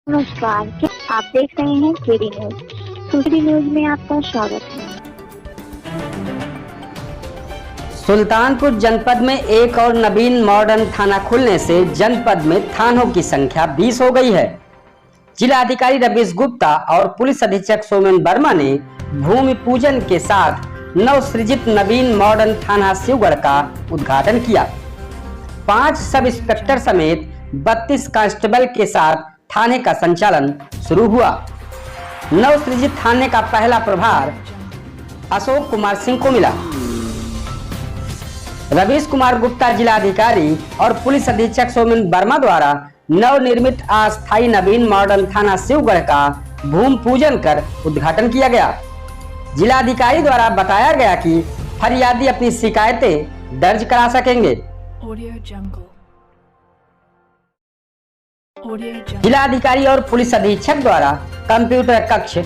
नमस्कार, आप देख रहे हैं केडी न्यूज। केडी न्यूज में आपका स्वागत है। सुल्तानपुर जनपद में एक और नवीन मॉडर्न थाना खुलने से जनपद में थानों की संख्या 20 हो गई है। जिला अधिकारी रवीश गुप्ता और पुलिस अधीक्षक सोमेन वर्मा ने भूमि पूजन के साथ नवसृजित नवीन मॉडर्न थाना शिवगढ़ का उद्घाटन किया। 5 सब इंस्पेक्टर समेत 32 कांस्टेबल के साथ थाने का संचालन शुरू हुआ। नवसृजित थाने का पहला प्रभार अशोक कुमार सिंह को मिला। रवीश कुमार गुप्ता जिलाधिकारी और पुलिस अधीक्षक सोमेन वर्मा द्वारा नवनिर्मित अस्थायी नवीन मॉडर्न थाना शिवगढ़ का भूमि पूजन कर उद्घाटन किया गया। जिलाधिकारी द्वारा बताया गया कि फरियादी अपनी शिकायतें दर्ज करा सकेंगे। जिलाधिकारी और पुलिस अधीक्षक द्वारा कंप्यूटर कक्ष,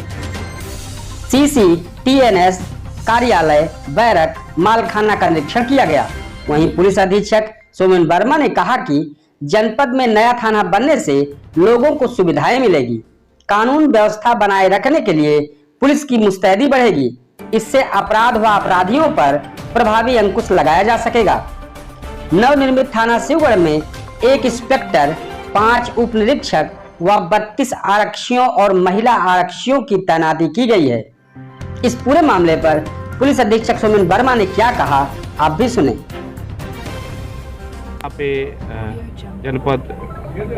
CCTNS कार्यालय, बैरक, मालखाना का निरीक्षण किया गया। वहीं पुलिस अधीक्षक सोमेन वर्मा ने कहा कि जनपद में नया थाना बनने से लोगों को सुविधाएं मिलेगी। कानून व्यवस्था बनाए रखने के लिए पुलिस की मुस्तैदी बढ़ेगी। इससे अपराध व अपराधियों पर प्रभावी अंकुश लगाया जा सकेगा। नवनिर्मित थाना शिवगढ़ में 1 इंस्पेक्टर, 5 उप निरीक्षक व 32 आरक्षियों और महिला आरक्षियों की तैनाती की गई है। इस पूरे मामले पर पुलिस अधीक्षक सोमेन वर्मा ने क्या कहा, आप भी सुने। यहाँ पे जनपद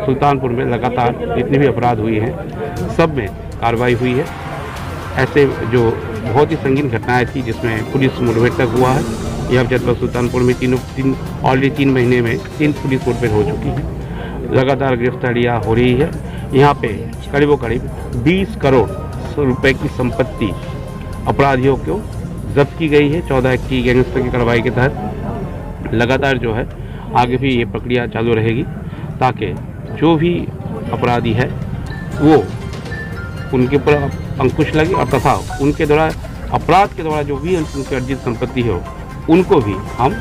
सुल्तानपुर में लगातार जितने भी अपराध हुए हैं सब में कार्रवाई हुई है। ऐसे जो बहुत ही संगीन घटनाएं थी जिसमें पुलिस मुठभेड़ तक हुआ है, यह जनपद सुल्तानपुर में ऑलरेडी 3 महीने में 3 पुलिस मुठभेड़ हो चुकी है। लगातार गिरफ्तारियाँ हो रही है। यहाँ पे करीब 20 करोड़ रुपए की संपत्ति अपराधियों को जब्त की गई है 14 एक्ट की गैंगस्टर की कार्रवाई के तहत। लगातार जो है आगे भी ये प्रक्रिया चालू रहेगी ताकि जो भी अपराधी है वो उनके ऊपर अंकुश लगे और तथा उनके द्वारा अपराध के द्वारा जो भी उनकी अर्जित संपत्ति हो उनको भी हम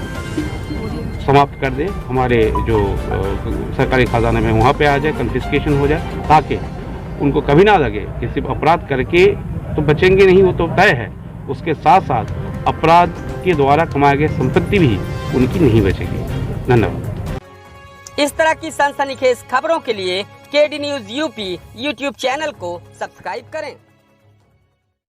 समाप्त कर दें। हमारे जो सरकारी खजाने में वहाँ पे आ जाए, कन्फिस्केशन हो जाए, ताकि उनको कभी ना लगे कि सिर्फ अपराध करके तो बचेंगे नहीं, वो तो तय है, उसके साथ साथ अपराध के द्वारा कमाए गए संपत्ति भी उनकी नहीं बचेगी। धन्यवाद। इस तरह की सनसनीखेज खबरों के लिए KD news UP YouTube channel को सब्सक्राइब करें।